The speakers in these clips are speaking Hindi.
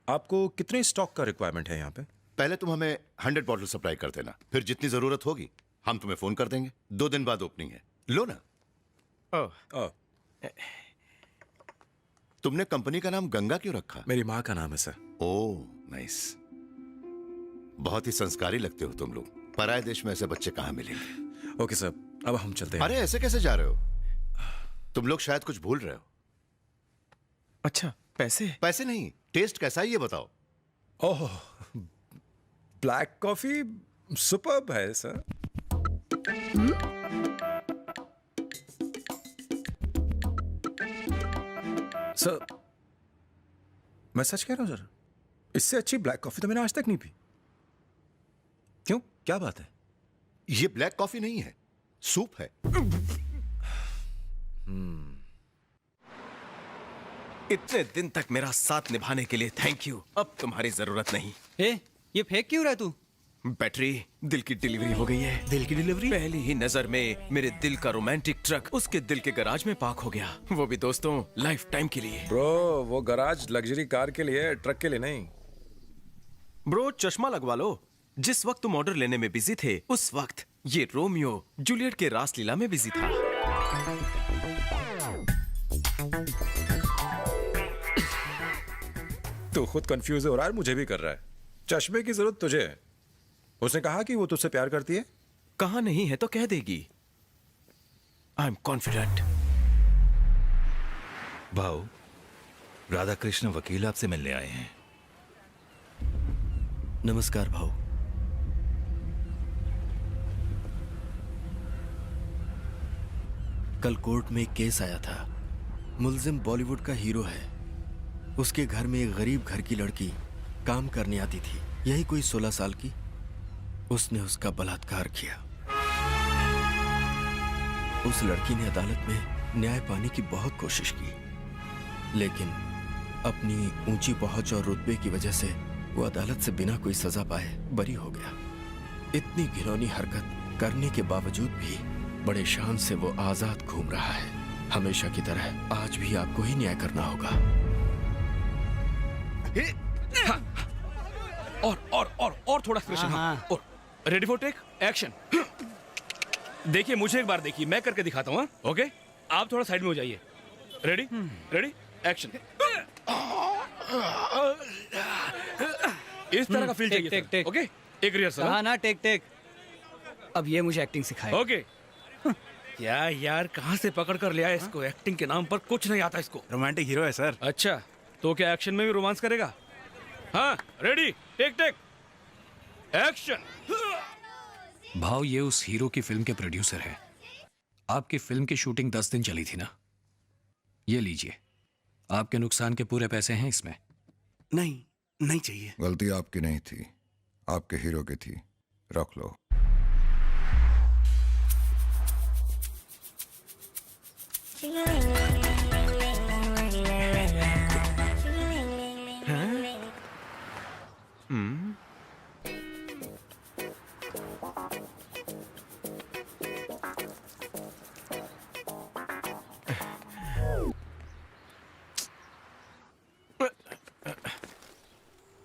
आपको कितने स्टॉक का रिक्वायरमेंट है यहाँ पे? पहले तुम हमें 100 बॉटल सप्लाई कर देना, फिर जितनी जरूरत होगी हम तुम्हें फोन कर देंगे। 2 दिन बाद ओपनिंग है, लो ना। ओह, तुमने कंपनी का नाम गंगा क्यों रखा? मेरी माँ का नाम है सर। ओह नाइस, बहुत ही संस्कारी लगते हो तुम लोग। पराये देश में ऐसे बच्चे कहाँ मिलेंगे। ओके सर, अब हम चलते हैं। अरे ऐसे कैसे जा रहे हो? तुम लोग शायद कुछ भूल रहे हो। अच्छा, पैसे? पैसे नहीं, टेस्ट कैसा है ये बताओ। ओह, ब्लैक कॉफी सुपर्ब है सर। सर, मैं सच कह रहा हूं सर, इससे अच्छी ब्लैक कॉफी तो मैंने आज तक नहीं पी। क्यों, क्या बात है? ये ब्लैक कॉफी नहीं है, सूप है। इतने दिन तक मेरा साथ निभाने के लिए थैंक यू। अब तुम्हारी जरूरत नहीं। ये फेंक क्यों रहा है तू? बैटरी, दिल की डिलीवरी हो गई है। दिल की डिलीवरी? पहली ही नजर में मेरे दिल का रोमांटिक ट्रक उसके दिल के गराज में पार्क हो गया, वो भी दोस्तों लाइफ टाइम के लिए। ब्रो, वो गराज लग्जरी कार के लिए, ट्रक के लिए नहीं। ब्रो, चश्मा लगवा लो। जिस वक्त तुम ऑर्डर लेने में बिजी थे, उस वक्त ये रोमियो जूलियट के रासलीला में बिजी था। तू खुद कंफ्यूज हो रहा है, मुझे भी कर रहा है। चश्मे की जरूरत तुझे है। उसने कहा कि वो तुझसे प्यार करती है। कहा नहीं है तो कह देगी। I am confident. भाऊ, राधा कृष्ण वकील आपसे मिलने आए हैं। नमस्कार भाऊ। कल कोर्ट में एक केस आया था। मुलजिम बॉलीवुड का हीरो है। उसके घर में एक गरीब घर की लड़की काम करने आती थी, यही कोई 16 साल की। उसने उसका बलात्कार किया। उस लड़की ने अदालत में न्याय पाने की बहुत कोशिश की, लेकिन अपनी ऊंची पहुंच और रुतबे की वजह से वो अदालत से बिना कोई सजा पाए बरी हो गया। इतनी घिनौनी हरकत करने के बावजूद भी बड़े शान से वो आजाद घूम रहा है। हमेशा की तरह आज भी आपको ही न्याय करना होगा। और थोड़ा एक्सप्रेशन। हाँ। और रेडी फॉर टेक एक्शन। देखिए, मुझे एक बार देखिए, मैं करके दिखाता हूँ। ओके, आप थोड़ा साइड में हो जाइए। Ready ready action. इस तरह का फील चाहिए टेक, टेक। ओके, एक रिहर्सल। हाँ ना, टेक टेक। अब ये मुझे एक्टिंग सिखाए। ओके। क्या यार, कहाँ से पकड़ कर लिया इसको? एक्टिंग के नाम पर कुछ नहीं आता इसको। रोमांटिक हीरो है सर। अच्छा, तो क्या एक्शन में भी रोमांस करेगा? हाँ, रेडी टेक टेक एक्शन। भाव, ये उस हीरो की फिल्म के प्रोड्यूसर हैं। आपकी फिल्म की शूटिंग 10 दिन चली थी ना? ये लीजिए, आपके नुकसान के पूरे पैसे हैं इसमें। नहीं चाहिए। गलती आपकी नहीं थी, आपके हीरो की थी। रख लो।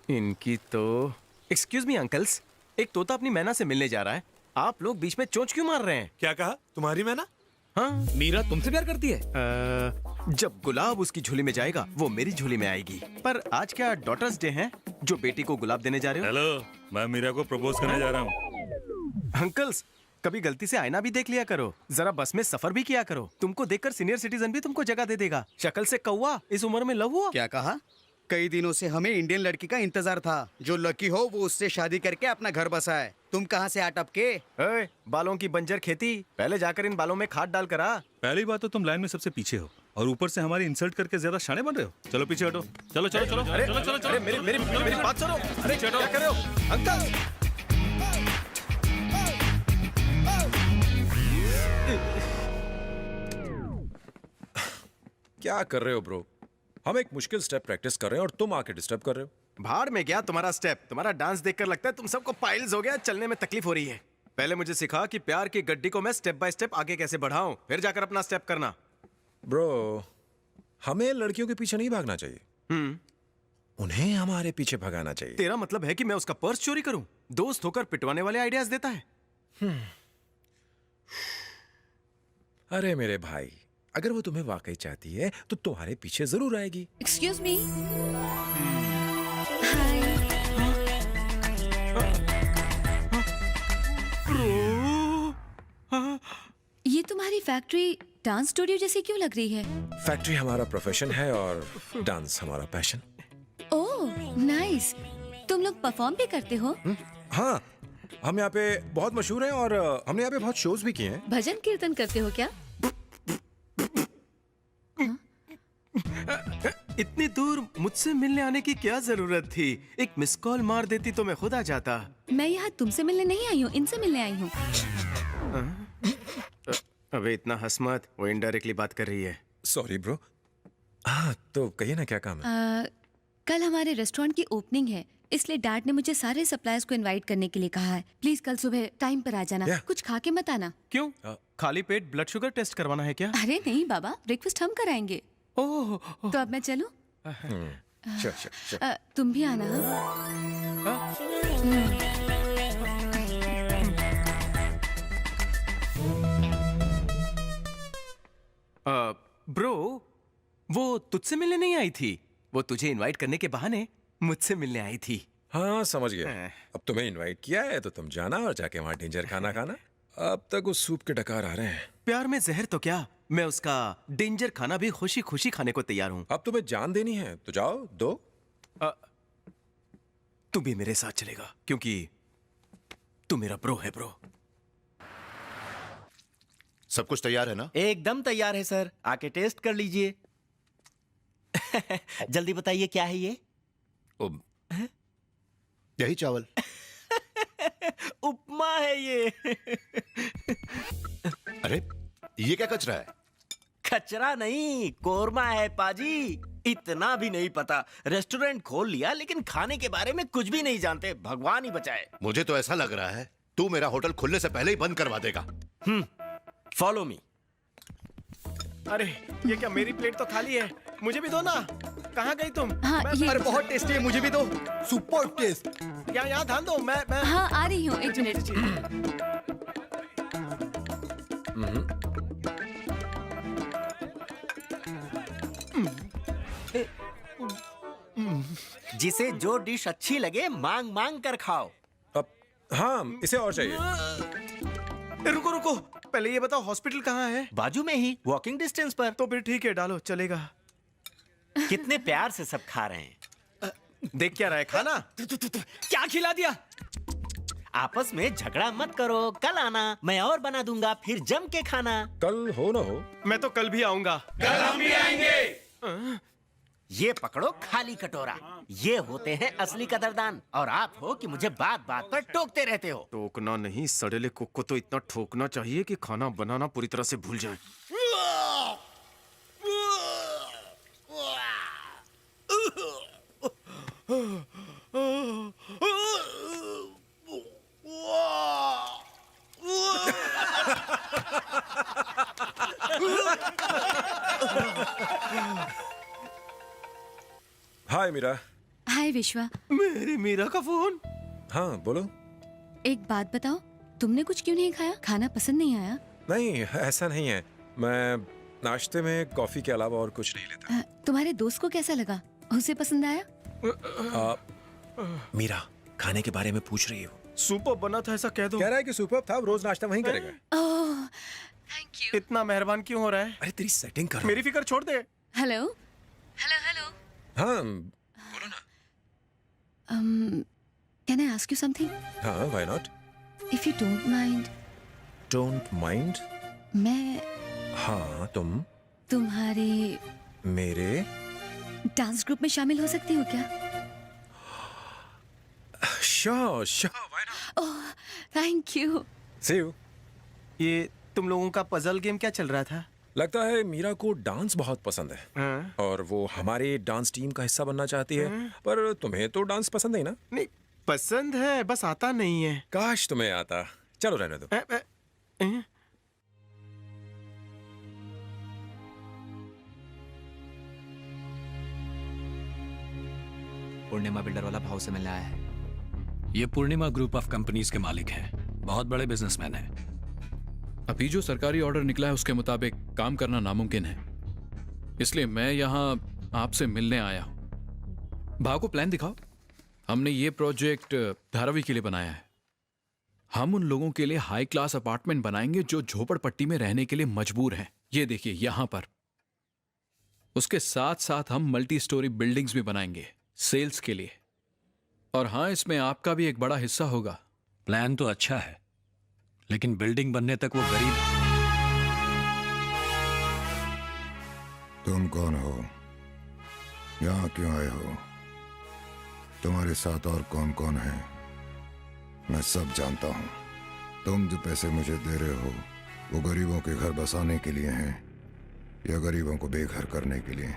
इनकी तो। एक्सक्यूज मी अंकल्स, एक तोता अपनी मैना से मिलने जा रहा है। आप लोग बीच में चोंच क्यों मार रहे हैं? क्या कहा? तुम्हारी मैना? हाँ, मीरा तुमसे प्यार करती है? जब गुलाब उसकी झोली में जाएगा, वो मेरी झोली में आएगी। पर आज क्या डॉटर्स डे है, जो बेटी को गुलाब देने जा रहे हो? हेलो, मैं मीरा को प्रपोज करने जा रहा हूँ। अंकल्स, कभी गलती से आईना भी देख लिया करो। जरा बस में सफर भी किया करो। तुमको देखकर सीनियर सिटीजन भी तुमको जगह दे देगा। शक्ल से कौवा, इस उम्र में लव हुआ? क्या कहा? कई दिनों से हमें इंडियन लड़की का इंतजार था। जो लकी हो वो उससे शादी करके अपना घर बसाए। तुम कहाँ से आटप के? बालों की बंजर खेती, पहले जाकर इन बालों में खाद डाल कर आ। पहली बात तो तुम लाइन में सबसे पीछे हो, और ऊपर से हमारी इंसल्ट करके ज्यादा शाणे बन रहे हो। चलो पीछे हटो। चलो चलो चलो अरे चलो चलो चलो। मेरी बात सुनो। अरे क्या कर रहे हो अंकल? क्या कर रहे हो ब्रो? हम एक मुश्किल स्टेप प्रैक्टिस कर रहे हैं और तुम आके डिस्टर्ब कर रहे हो। भाड़ में गया तुम्हारा स्टेप। तुम्हारा डांस देखकर लगता है तुम सबको पाइल्स हो गया, चलने में तकलीफ हो रही है। पहले मुझे सिखा कि प्यार की गड्डी को मैं स्टेप बाय स्टेप आगे कैसे बढ़ाऊं, फिर जाकर अपना स्टेप करना। ब्रो, हमें लड़कियों के पीछे नहीं भागना चाहिए, उन्हें हमारे पीछे भगाना चाहिए। तेरा मतलब है कि मैं उसका पर्स चोरी करूं? दोस्त होकर पिटवाने वाले आइडियाज देता है। अरे मेरे भाई, अगर वो तुम्हें वाकई चाहती है तो तुम्हारे पीछे जरूर आएगी। Excuse me. ये तुम्हारी फैक्ट्री डांस स्टूडियो जैसी क्यों लग रही है? फैक्ट्री हमारा प्रोफेशन है और डांस हमारा पैशन। Oh nice. तुम लोग परफॉर्म भी करते हो? हाँ, हम यहाँ पे बहुत मशहूर हैं और हमने यहाँ पे बहुत शोज भी किए हैं। भजन कीर्तन करते हो क्या? इतनी दूर मुझसे मिलने आने की क्या जरूरत थी? एक मिस कॉल मार देती तो मैं खुद आ जाता। मैं यहाँ तुमसे मिलने नहीं आई हूँ, इनसे मिलने आई हूँ। अबे इतना हंस मत, वो इनडायरेक्टली बात कर रही है। Sorry bro. हाँ तो कहिए ना क्या काम है? कल हमारे रेस्टोरेंट की ओपनिंग है, इसलिए डैड ने मुझे सारे सप्लायर्स को इनवाइट करने के लिए कहा है। प्लीज कल सुबह टाइम पर आ जाना। कुछ खा के मत आना। क्यों? खाली पेट ब्लड शुगर टेस्ट करवाना है क्या? अरे नहीं बाबा, ब्रेकफास्ट हम कराएंगे। ओह तो अब मैं चलूं? तुम भी आना। ब्रो, वो तुझसे मिलने नहीं आई थी, वो तुझे इनवाइट करने के बहाने मुझसे मिलने आई थी। हाँ समझ गया। अब तुम्हें इनवाइट किया है तो तुम जाना और जाके वहाँ डेंजर खाना खाना। अब तक उस सूप के डकार आ रहे हैं। प्यार में जहर तो क्या, मैं उसका डेंजर खाना भी खुशी खुशी खाने को तैयार हूँ। अब तुम्हें जान देनी है तो जाओ दो। तू भी मेरे साथ चलेगा क्योंकि तू मेरा ब्रो है। ब्रो, सब कुछ तैयार है ना? एकदम तैयार है सर, आके टेस्ट कर लीजिए। जल्दी बताइए क्या है ये? यही चावल। उपमा है ये। अरे ये क्या कचरा है? कचरा नहीं, कोरमा है पाजी। इतना भी नहीं पता, रेस्टोरेंट खोल लिया लेकिन खाने के बारे में कुछ भी नहीं जानते। भगवान ही बचाए। मुझे तो ऐसा लग रहा है तू मेरा होटल खुलने से पहले ही बंद करवा देगा। Follow me. अरे ये क्या, मेरी प्लेट तो खाली है, मुझे भी दो ना। कहाँ गई तुम? हाँ, ये अरे बहुत टेस्टी है, मुझे भी दो। Super test. यहाँ ध्यान दो। मैं हाँ आ रही हूँ, एक मिनट। जिसे जो डिश अच्छी लगे मांग मांग कर खाओ। अब हाँ, इसे और चाहिए। रुको रुको, पहले ये बताओ हॉस्पिटल कहाँ है? बाजू में ही, वॉकिंग डिस्टेंस पर। तो फिर ठीक है, डालो, चलेगा। कितने प्यार से सब खा रहे हैं। देख क्या रहा है खाना? क्या खिला दिया? आपस में झगड़ा मत करो, कल आना, मैं और बना दूंगा, फिर जम के खाना। कल हो ना हो, मैं तो कल भी आऊंगा। कल हम भी आएंगे। ये पकड़ो खाली कटोरा। ये होते हैं असली कदरदान, और आप हो कि मुझे बात बात पर टोकते रहते हो। टोकना नहीं, सड़ेले कुक को तो इतना ठोकना चाहिए कि खाना बनाना पूरी तरह से भूल जाए। हाय मीरा। हाय विश्वा। मेरी मीरा का फोन। हाँ बोलो। एक बात बताओ, तुमने कुछ क्यों नहीं खाया? खाना पसंद नहीं आया? नहीं ऐसा नहीं है, मैं नाश्ते में कॉफी के अलावा और कुछ नहीं लेता। तुम्हारे दोस्त को कैसा लगा? उसे पसंद आया? मीरा खाने के बारे में पूछ रही हो। सुपर बना था ऐसा कह दो। कह रहा है कि सुपर था, रोज नाश्ता वहीं करेगा। ओह थैंक यू। इतना मेहरबान क्यों हो रहा है? अरे तेरी सेटिंग कर। मेरी फिक्र छोड़ दे। Hello hello hello. हाँ बोलो ना। Can I ask you something? हाँ why not. If you don't mind. Don't mind? मैं हाँ तुम तुम्हारे मेरे डांस ग्रुप में शामिल हो सकती हो क्या? Sure sure why not. Oh thank you. See you. ये तुम लोगों का पजल गेम क्या चल रहा था? लगता है मीरा को डांस बहुत पसंद है और वो हमारे डांस टीम का हिस्सा बनना चाहती है। पर तुम्हें तो डांस पसंद नहीं ना? नहीं पसंद है, बस आता नहीं है। काश तुम्हें आता। चलो रहने दो। पूर्णिमा बिल्डर वाला भाव से मिलने आया है। ये पूर्णिमा ग्रुप ऑफ कंपनीज के मालिक हैं, बहुत बड़े बिजनेसमैन हैं। अभी जो सरकारी ऑर्डर निकला है उसके मुताबिक काम करना नामुमकिन है, इसलिए मैं यहाँ आपसे मिलने आया हूँ। भाव को प्लान दिखाओ। हमने ये प्रोजेक्ट धारावी के लिए बनाया है। हम उन लोगों के लिए हाई क्लास अपार्टमेंट बनाएंगे जो झोपड़पट्टी में रहने के लिए मजबूर हैं। ये देखिए यहाँ पर। उसके साथ साथ हम मल्टी स्टोरी बिल्डिंग्स भी बनाएंगे सेल्स के लिए। और हाँ, इसमें आपका भी एक बड़ा हिस्सा होगा। प्लान तो अच्छा है, लेकिन बिल्डिंग बनने तक वो गरीब। तुम कौन हो? यहाँ क्यों आए हो? तुम्हारे साथ और कौन कौन है? मैं सब जानता हूँ। तुम जो पैसे मुझे दे रहे हो वो गरीबों के घर बसाने के लिए हैं या गरीबों को बेघर करने के लिए?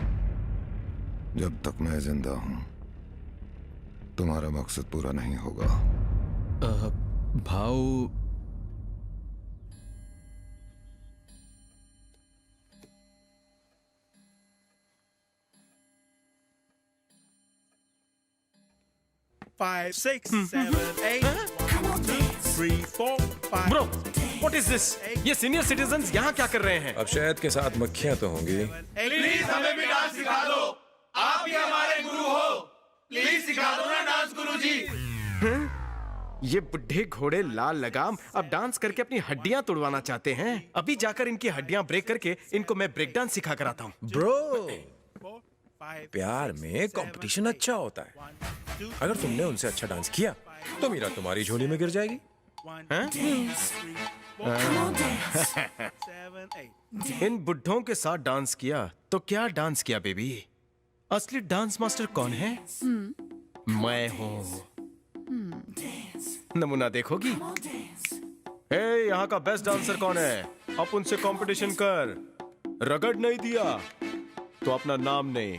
जब तक मैं जिंदा हूँ तुम्हारा मकसद पूरा नहीं होगा। भाव ब्रो, व्हाट इज दिस? ये सीनियर सिटीजन्स यहाँ क्या कर रहे हैं? अब शहद के साथ मक्खियां तो होंगी। प्लीज हमें भी डांस सिखा दो। आप ही हमारे गुरु हो, प्लीज सिखा दो ना डांस गुरुजी। ये बुढ़े घोड़े लाल लगाम अब डांस करके अपनी हड्डियां तोड़वाना चाहते हैं। अभी जाकर इनकी हड्डियां ब्रेक करके इनको मैं ब्रेक डांस सिखा कर आता हूँ। ब्रो, प्यार में कंपटीशन अच्छा होता है। अगर तुमने उनसे अच्छा डांस किया तो मीरा तुम्हारी झोली में गिर जाएगी। इन बुढ़ों के साथ डांस किया तो क्या डांस किया बेबी? असली डांस मास्टर कौन है? मैं हूँ। नमूना देखोगी? यहाँ का बेस्ट डांसर कौन है? अब उनसे कंपटीशन कर। रगड़ नहीं दिया तो अपना नाम नहीं